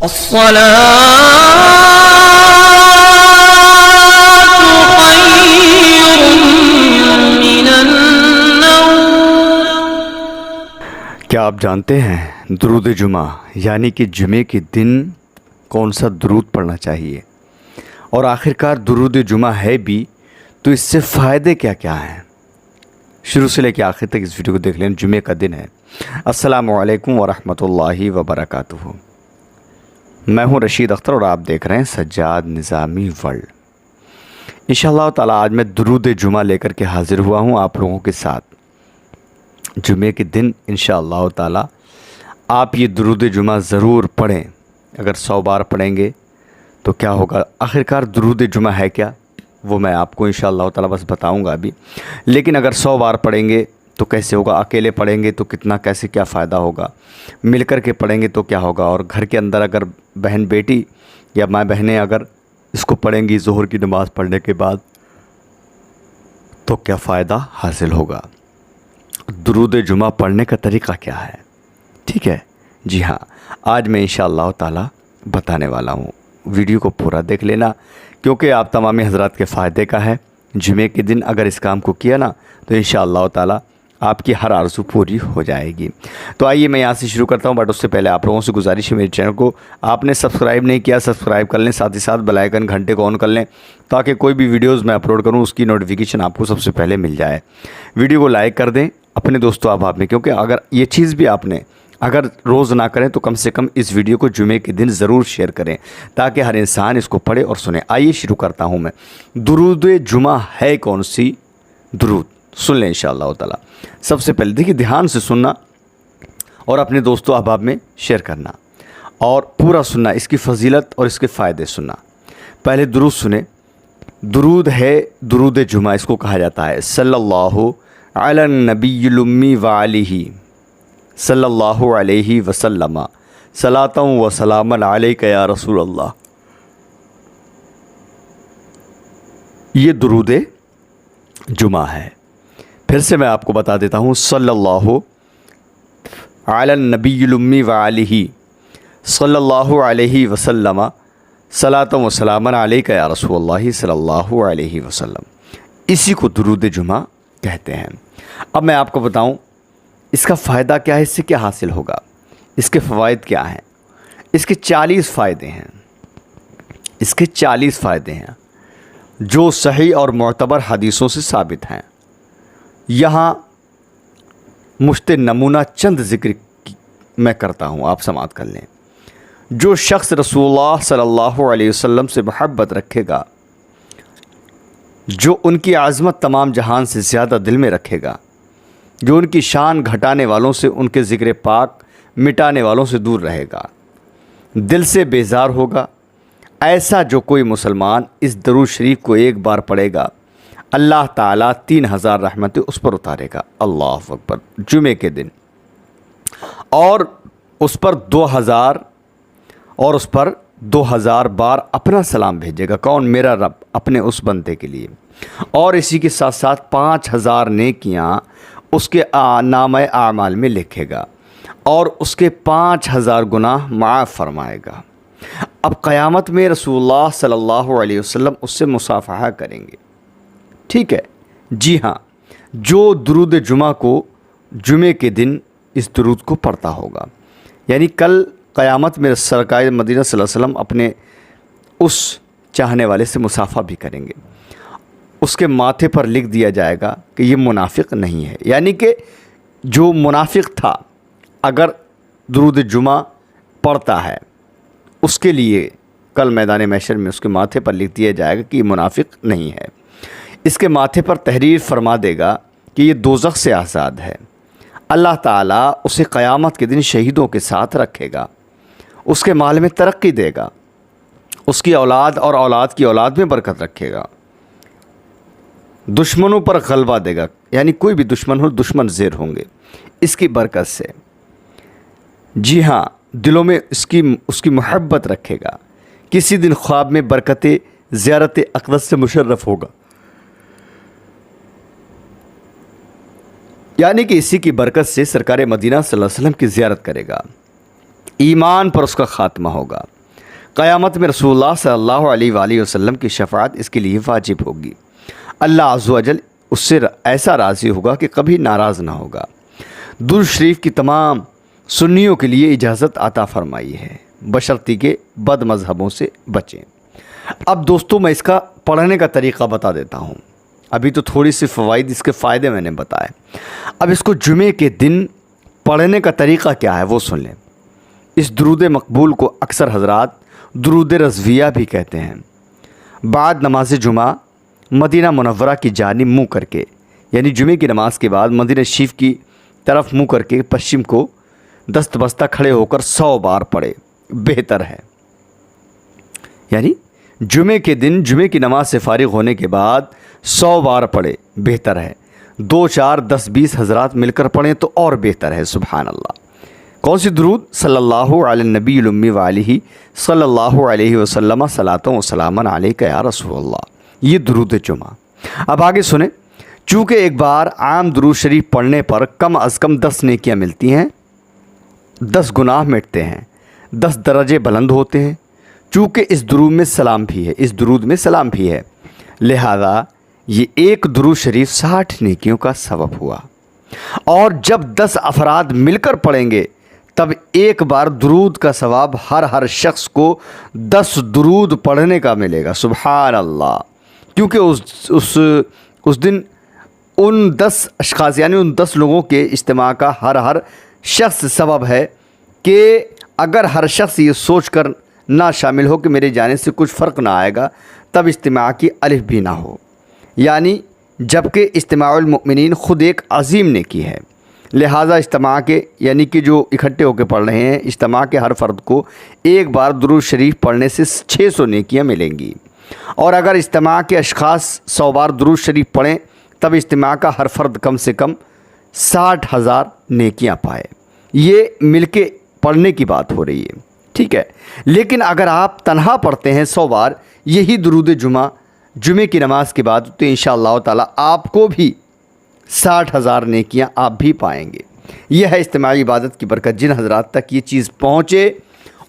کیا آپ جانتے ہیں درود جمعہ یعنی کہ جمعے کے دن کون سا درود پڑھنا چاہیے، اور آخرکار درود جمعہ ہے بھی تو اس سے فائدے کیا کیا ہیں؟ شروع سے لے کے آخر تک اس ویڈیو کو دیکھ لیں۔ جمعے کا دن ہے۔ السلام علیکم ورحمۃ اللہ وبرکاتہ۔ میں ہوں رشید اختر اور آپ دیکھ رہے ہیں سجاد نظامی ورلڈ۔ انشاءاللہ تعالی آج میں درود جمعہ لے کر کے حاضر ہوا ہوں آپ لوگوں کے ساتھ۔ جمعے کے دن انشاءاللہ تعالی آپ یہ درود جمعہ ضرور پڑھیں۔ اگر 100 بار پڑھیں گے تو کیا ہوگا؟ آخرکار درود جمعہ ہے کیا وہ میں آپ کو انشاءاللہ تعالی بس بتاؤں گا ابھی، لیکن اگر 100 بار پڑھیں گے تو کیسے ہوگا، اکیلے پڑھیں گے تو کتنا کیسے کیا فائدہ ہوگا، مل کر کے پڑھیں گے تو کیا ہوگا، اور گھر کے اندر اگر بہن بیٹی یا ماں بہنیں اگر اس کو پڑھیں گی ظہر کی نماز پڑھنے کے بعد تو کیا فائدہ حاصل ہوگا۔ درود جمعہ پڑھنے کا طریقہ کیا ہے؟ ٹھیک ہے، جی ہاں، آج میں انشاءاللہ تعالی بتانے والا ہوں۔ ویڈیو کو پورا دیکھ لینا کیونکہ آپ تمام حضرات کے فائدے کا ہے۔ جمعے کے دن اگر اس کام کو کیا نا تو انشاءاللہ تعالی آپ کی ہر آرزو پوری ہو جائے گی۔ تو آئیے میں یہاں سے شروع کرتا ہوں، بٹ اس سے پہلے آپ لوگوں سے گزارش ہے، میرے چینل کو آپ نے سبسکرائب نہیں کیا سبسکرائب کر لیں، ساتھ ہی ساتھ بیل آئیکن گھنٹے کو آن کر لیں تاکہ کوئی بھی ویڈیوز میں اپلوڈ کروں اس کی نوٹیفیکیشن آپ کو سب سے پہلے مل جائے۔ ویڈیو کو لائک کر دیں اپنے دوستوں احباب میں، کیونکہ اگر یہ چیز بھی آپ نے اگر روز نہ کریں تو کم سے کم اس ویڈیو کو جمعے کے دن ضرور شیئر کریں تاکہ ہر انسان اس کو پڑھے اور سنے۔ آئیے شروع کرتا ہوں میں۔ درود جمعہ ہے کون سی؟ درود سن لیں انشاءاللہ تعالی۔ سب سے پہلے دیکھیے، دھیان سے سننا اور اپنے دوستوں احباب میں شیئر کرنا اور پورا سننا، اس کی فضیلت اور اس کے فائدے سننا۔ پہلے درود سنیں۔ درود ہے درود جمعہ، اس کو کہا جاتا ہے صلی اللہ علی النبی الامی وآلہ صلی اللہ علیہ وسلم صلاۃ و سلام علیک یا رسول اللہ۔ یہ درود جمعہ ہے۔ پھر سے میں آپ کو بتا دیتا ہوں، صلی اللہ علی النبی الامی وآلہ صلی اللہ علیہ وسلم صلاۃ و سلام علیک یا رسول اللہ صلی اللہ علیہ وسلم۔ اسی کو درود جمعہ کہتے ہیں۔ اب میں آپ کو بتاؤں اس کا فائدہ کیا ہے، اس سے کیا حاصل ہوگا، اس کے فوائد کیا ہیں۔ اس کے 40 فائدے ہیں، اس کے 40 فائدے ہیں جو صحیح اور معتبر حدیثوں سے ثابت ہیں۔ یہاں مشت نمونہ چند ذکر میں کرتا ہوں، آپ سماعت کر لیں۔ جو شخص رسول اللہ صلی اللہ علیہ وسلم سے محبت رکھے گا، جو ان کی عظمت تمام جہان سے زیادہ دل میں رکھے گا، جو ان کی شان گھٹانے والوں سے، ان کے ذکر پاک مٹانے والوں سے دور رہے گا، دل سے بیزار ہوگا، ایسا جو کوئی مسلمان اس درود شریف کو ایک بار پڑھے گا، اللہ تعالیٰ 3000 رحمتیں اس پر اتارے گا۔ اللہ اکبر۔ جمعے کے دن اور اس پر 2000 بار اپنا سلام بھیجے گا۔ کون؟ میرا رب اپنے اس بندے کے لیے، اور اسی کے ساتھ ساتھ 5000 نیکیاں اس کے نامہ اعمال میں لکھے گا اور اس کے 5000 گناہ معاف فرمائے گا۔ اب قیامت میں رسول اللہ صلی اللہ علیہ وسلم اس سے مصافحہ کریں گے۔ ٹھیک ہے، جی ہاں، جو درود جمعہ کو جمعے کے دن اس درود کو پڑھتا ہوگا، یعنی کل قیامت میں سرکار مدینہ صلی اللہ علیہ وسلم اپنے اس چاہنے والے سے مصافحہ بھی کریں گے۔ اس کے ماتھے پر لکھ دیا جائے گا کہ یہ منافق نہیں ہے، یعنی کہ جو منافق تھا اگر درود جمعہ پڑھتا ہے اس کے لیے کل میدان محشر میں اس کے ماتھے پر لکھ دیا جائے گا کہ یہ منافق نہیں ہے۔ اس کے ماتھے پر تحریر فرما دے گا کہ یہ دوزخ سے آزاد ہے۔ اللہ تعالیٰ اسے قیامت کے دن شہیدوں کے ساتھ رکھے گا، اس کے مال میں ترقی دے گا، اس کی اولاد اور اولاد کی اولاد میں برکت رکھے گا، دشمنوں پر غلبہ دے گا، یعنی کوئی بھی دشمن ہو دشمن زیر ہوں گے اس کی برکت سے۔ جی ہاں، دلوں میں اس کی محبت رکھے گا۔ کسی دن خواب میں برکت زیارت اقدس سے مشرف ہوگا، یعنی کہ اسی کی برکت سے سرکار مدینہ صلی اللہ علیہ وسلم کی زیارت کرے گا۔ ایمان پر اس کا خاتمہ ہوگا۔ قیامت میں رسول اللہ صلی اللہ علیہ وآلہ وسلم کی شفاعت اس کے لیے واجب ہوگی۔ اللہ عز و جل اس سے ایسا راضی ہوگا کہ کبھی ناراض نہ ہوگا۔ درود شریف کی تمام سنیوں کے لیے اجازت عطا فرمائی ہے، بشرطی کے بد مذہبوں سے بچیں۔ اب دوستو میں اس کا پڑھنے کا طریقہ بتا دیتا ہوں۔ ابھی تو تھوڑی سی فوائد، اس کے فائدے میں نے بتائے، اب اس کو جمعے کے دن پڑھنے کا طریقہ کیا ہے وہ سن لیں۔ اس درود مقبول کو اکثر حضرات درود رضویہ بھی کہتے ہیں۔ بعد نماز جمعہ مدینہ منورہ کی جانب منہ کر کے، یعنی جمعے کی نماز کے بعد مدینہ شریف کی طرف منہ کر کے پشچم کو دست بستہ کھڑے ہو کر 100 بار پڑھے، بہتر ہے۔ یعنی جمعے کے دن جمعے کی نماز سے فارغ ہونے کے بعد 100 بار پڑھے، بہتر ہے۔ 2 4 10 20 حضرات مل کر پڑھیں تو اور بہتر ہے۔ سبحان اللہ۔ کون سی درود؟ صلی اللہ علی النبی الامی وآلہ صلی اللہ علیہ وسلم صلاۃ و سلاما علیک یا رسول اللہ، یہ درود جمعہ۔ اب آگے سنیں۔ چونکہ ایک بار عام درود شریف پڑھنے پر کم از کم 10 نیکیاں ملتی ہیں، 10 گناہ مٹتے ہیں، 10 درجے بلند ہوتے ہیں۔ چونکہ اس درود میں سلام بھی ہے، لہذا یہ ایک درود شریف 60 نیکیوں کا سبب ہوا۔ اور جب 10 افراد مل کر پڑھیں گے تب ایک بار درود کا ثواب ہر شخص کو 10 درود پڑھنے کا ملے گا۔ سبحان اللہ۔ کیونکہ اس دن ان 10 اشخاص یعنی ان 10 لوگوں کے اجتماع کا ہر شخص سبب ہے کہ اگر ہر شخص یہ سوچ کر نہ شامل ہو کہ میرے جانے سے کچھ فرق نہ آئے گا، تب اجتماع کی الف بھی نہ ہو، یعنی جبکہ اجتماع المؤمنین خود ایک عظیم نیکی ہے، لہٰذا اجتماع کے یعنی کہ جو اکٹھے ہو کے پڑھ رہے ہیں، اجتماع کے ہر فرد کو ایک بار درود شریف پڑھنے سے 600 نیکیاں ملیں گی۔ اور اگر اجتماع کے اشخاص 100 بار درود شریف پڑھیں تب اجتماع کا ہر فرد کم سے کم 60,000 نیکیاں پائے۔ یہ مل کے پڑھنے کی بات ہو رہی ہے، ٹھیک ہے۔ لیکن اگر آپ تنہا پڑھتے ہیں 100 بار یہی درود جمعے کی نماز کے بعد، تو انشاءاللہ تعالی آپ کو بھی 60,000 نیکیاں آپ بھی پائیں گے۔ یہ ہے اجتماعی عبادت کی برکت۔ جن حضرات تک یہ چیز پہنچے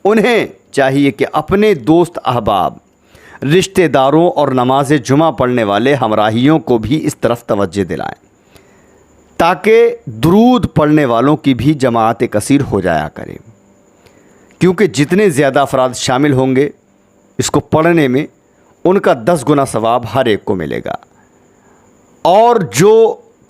انہیں چاہیے کہ اپنے دوست احباب، رشتہ داروں اور نماز جمعہ پڑھنے والے ہمراہیوں کو بھی اس طرف توجہ دلائیں، تاکہ درود پڑھنے والوں کی بھی جماعت کثیر ہو جایا کرے۔ کیونکہ جتنے زیادہ افراد شامل ہوں گے اس کو پڑھنے میں، ان کا 10 گنا ثواب ہر ایک کو ملے گا۔ اور جو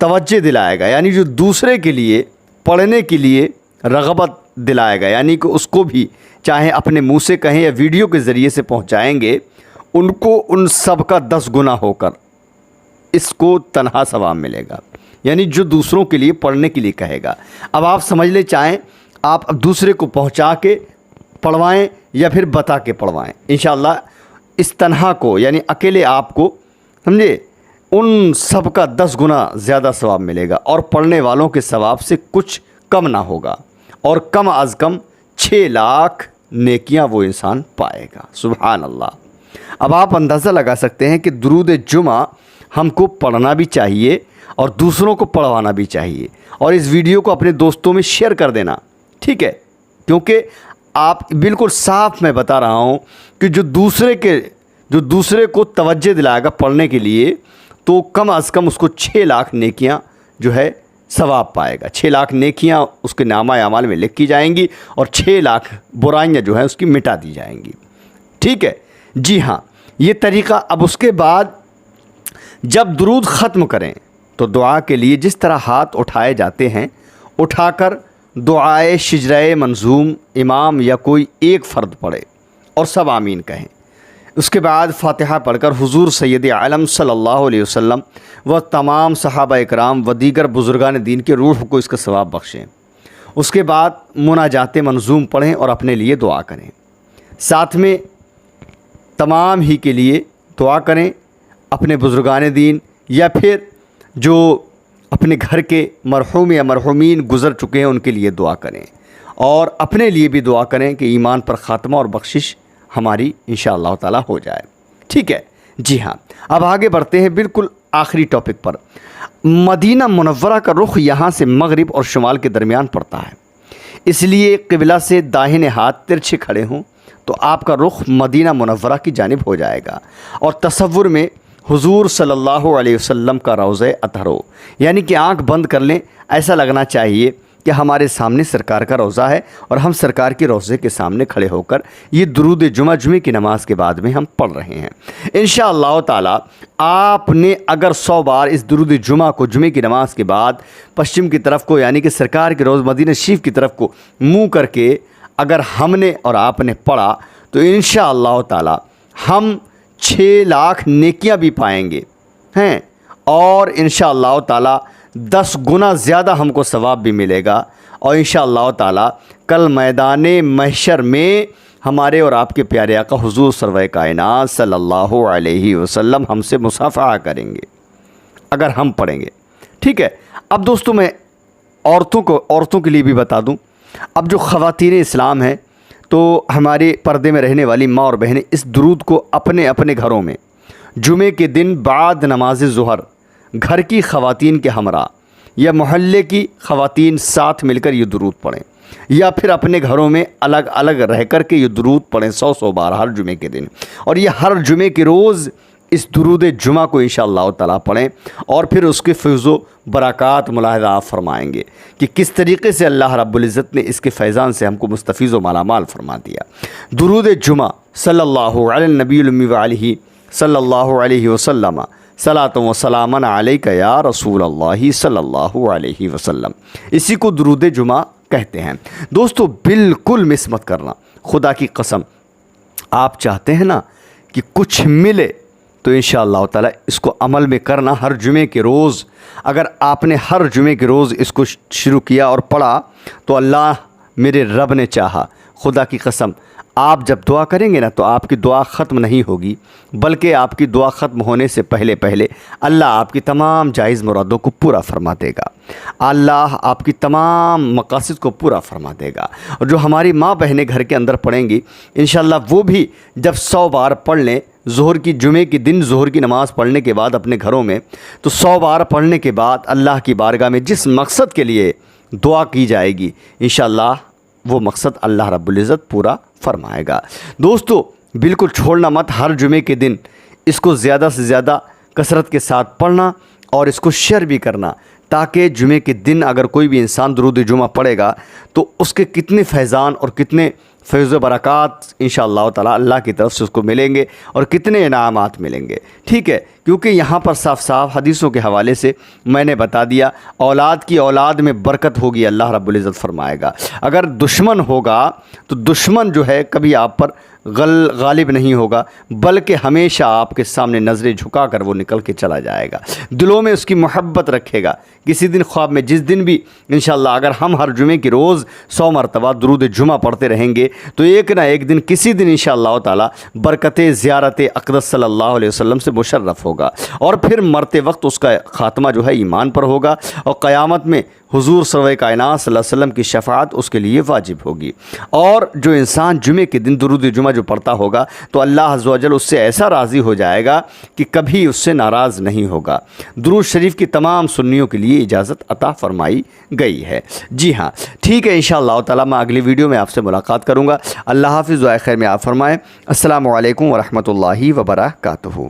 توجہ دلائے گا، یعنی جو دوسرے کے لیے پڑھنے کے لیے رغبت دلائے گا، یعنی کہ اس کو بھی چاہے اپنے منہ سے کہیں یا ویڈیو کے ذریعے سے پہنچائیں گے، ان کو ان سب کا 10 گنا ہو کر اس کو تنہا ثواب ملے گا، یعنی جو دوسروں کے لیے پڑھنے کے لیے کہے گا۔ اب آپ سمجھ لیں، چاہیں آپ دوسرے کو پہنچا کے پڑھوائیں یا پھر بتا کے پڑھوائیں، انشاءاللہ اس تنہا کو یعنی اکیلے آپ کو، سمجھے، ان سب کا 10 گنا زیادہ ثواب ملے گا، اور پڑھنے والوں کے ثواب سے کچھ کم نہ ہوگا، اور کم از کم 6 لاکھ نیکیاں وہ انسان پائے گا۔ سبحان اللہ۔ اب آپ اندازہ لگا سکتے ہیں کہ درود جمعہ ہم کو پڑھنا بھی چاہیے اور دوسروں کو پڑھوانا بھی چاہیے، اور اس ویڈیو کو اپنے دوستوں میں شیئر کر دینا، ٹھیک ہے؟ کیونکہ آپ بالکل صاف میں بتا رہا ہوں کہ جو دوسرے کو توجہ دلائے گا پڑھنے کے لیے، تو کم از کم اس کو 6 لاکھ نیکیاں جو ہے ثواب پائے گا۔ 6 لاکھ نیکیاں اس کے نامہ اعمال میں لکھی جائیں گی، اور 6 لاکھ برائیاں جو ہیں اس کی مٹا دی جائیں گی، ٹھیک ہے؟ جی ہاں، یہ طریقہ۔ اب اس کے بعد جب درود ختم کریں تو دعا کے لیے جس طرح ہاتھ اٹھائے جاتے ہیں، اٹھا کر دعائے شجرہ منظوم امام یا کوئی ایک فرد پڑھے اور سب آمین کہیں۔ اس کے بعد فاتحہ پڑھ کر حضور سید عالم صلی اللہ علیہ وسلم و تمام صحابہ اکرام و دیگر بزرگان دین کے روح کو اس کا ثواب بخشیں۔ اس کے بعد مناجات منظوم پڑھیں اور اپنے لیے دعا کریں، ساتھ میں تمام ہی کے لیے دعا کریں، اپنے بزرگان دین یا پھر جو اپنے گھر کے مرحوم یا مرحومین گزر چکے ہیں ان کے لیے دعا کریں، اور اپنے لیے بھی دعا کریں کہ ایمان پر خاتمہ اور بخشش ہماری انشاءاللہ تعالی ہو جائے، ٹھیک ہے؟ جی ہاں، اب آگے بڑھتے ہیں بالکل آخری ٹاپک پر۔ مدینہ منورہ کا رخ یہاں سے مغرب اور شمال کے درمیان پڑتا ہے، اس لیے قبلہ سے داہنے ہاتھ ترچھے کھڑے ہوں تو آپ کا رخ مدینہ منورہ کی جانب ہو جائے گا، اور تصور میں حضور صلی اللہ علیہ وسلم کا روضہ اطہر ہو، یعنی کہ آنکھ بند کر لیں، ایسا لگنا چاہیے کہ ہمارے سامنے سرکار کا روضہ ہے اور ہم سرکار کے روضے کے سامنے کھڑے ہو کر یہ درود جمعہ کی نماز کے بعد میں ہم پڑھ رہے ہیں۔ انشاءاللہ تعالی آپ نے اگر 100 بار اس درود جمعہ کو جمعے کی نماز کے بعد پشچم کی طرف کو، یعنی کہ سرکار کے روضہ مدینہ شریف کی طرف کو منہ کر کے اگر ہم نے اور آپ نے پڑھا تو انشاءاللہ تعالی ہم 6 لاکھ نیکیاں بھی پائیں گے ہیں، اور انشاءاللہ تعالی 10 گنا زیادہ ہم کو ثواب بھی ملے گا، اور انشاءاللہ تعالی کل میدان محشر میں ہمارے اور آپ کے پیارے آقا حضور سرور کائنات صلی اللہ علیہ وسلم ہم سے مصافحہ کریں گے اگر ہم پڑھیں گے۔ ٹھیک ہے، اب دوستوں میں عورتوں کے لیے بھی بتا دوں، اب جو خواتین اسلام ہیں تو ہمارے پردے میں رہنے والی ماں اور بہنیں اس درود کو اپنے اپنے گھروں میں جمعے کے دن بعد نماز ظہر گھر کی خواتین کے ہمراہ یا محلے کی خواتین ساتھ مل کر یہ درود پڑھیں، یا پھر اپنے گھروں میں الگ الگ رہ کر کے یہ درود پڑھیں 100 بار ہر جمعے کے دن، اور یہ ہر جمعے کے روز اس درود جمعہ کو انشاءاللہ تعالیٰ پڑھیں، اور پھر اس کے فیض و برکات ملاحظہ آپ فرمائیں گے کہ کس طریقے سے اللہ رب العزت نے اس کے فیضان سے ہم کو مستفیض و مالا مال فرما دیا۔ درود جمعہ صلی اللہ علی النبی الامی وعلیہ صلی اللہ علیہ وسلم صلاۃ و سلام علیک یا رسول اللہ صلی اللہ علیہ وسلم، اسی کو درود جمعہ کہتے ہیں۔ دوستو بالکل مس مت کرنا، خدا کی قسم آپ چاہتے ہیں نا کہ کچھ ملے تو انشاءاللہ تعالی اس کو عمل میں کرنا۔ ہر جمعے کے روز اگر آپ نے ہر جمعے کے روز اس کو شروع کیا اور پڑھا تو اللہ میرے رب نے چاہا، خدا کی قسم آپ جب دعا کریں گے نا تو آپ کی دعا ختم نہیں ہوگی، بلکہ آپ کی دعا ختم ہونے سے پہلے اللہ آپ کی تمام جائز مرادوں کو پورا فرما دے گا، اللہ آپ کی تمام مقاصد کو پورا فرما دے گا۔ اور جو ہماری ماں بہنیں گھر کے اندر پڑھیں گی انشاءاللہ وہ بھی جب 100 بار پڑھ لیں جمعے کے دن ظہر کی نماز پڑھنے کے بعد اپنے گھروں میں، تو 100 بار پڑھنے کے بعد اللہ کی بارگاہ میں جس مقصد کے لیے دعا کی جائے گی انشاءاللہ وہ مقصد اللہ رب العزت پورا فرمائے گا۔ دوستو بالکل چھوڑنا مت، ہر جمعے کے دن اس کو زیادہ سے زیادہ کثرت کے ساتھ پڑھنا اور اس کو شیئر بھی کرنا، تاکہ جمعے کے دن اگر کوئی بھی انسان درود جمعہ پڑھے گا تو اس کے کتنے فیضان اور کتنے فیض و برکات انشاءاللہ تعالیٰ اللہ کی طرف سے اس کو ملیں گے اور کتنے انعامات ملیں گے۔ ٹھیک ہے، کیونکہ یہاں پر صاف صاف حدیثوں کے حوالے سے میں نے بتا دیا، اولاد کی اولاد میں برکت ہوگی، اللہ رب العزت فرمائے گا۔ اگر دشمن ہوگا تو دشمن جو ہے کبھی آپ پر غالب نہیں ہوگا، بلکہ ہمیشہ آپ کے سامنے نظریں جھکا کر وہ نکل کے چلا جائے گا، دلوں میں اس کی محبت رکھے گا۔ کسی دن خواب میں جس دن بھی انشاءاللہ اگر ہم ہر جمعے کی روز 100 مرتبہ درود جمعہ پڑھتے رہیں گے تو ایک نہ ایک دن کسی دن انشاءاللہ تعالی برکت زیارت اقدس صلی اللہ علیہ وسلم سے مشرف ہوگا، اور پھر مرتے وقت اس کا خاتمہ جو ہے ایمان پر ہوگا، اور قیامت میں حضور سرور کائنات صلی اللہ علیہ وسلم کی شفاعت اس کے لیے واجب ہوگی۔ اور جو انسان جمعے کے دن درود جمعہ جو پڑھتا ہوگا تو اللہ عز و جل اس سے ایسا راضی ہو جائے گا کہ کبھی اس سے ناراض نہیں ہوگا۔ درود شریف کی تمام سنیوں کے لیے اجازت عطا فرمائی گئی ہے۔ جی ہاں ٹھیک ہے، انشاءاللہ تعالی میں اگلی ویڈیو میں آپ سے ملاقات کروں گا۔ اللہ حافظ، دعائے خیر میں آپ فرمائیں۔ السلام علیکم ورحمۃ اللہ وبرکاتہ۔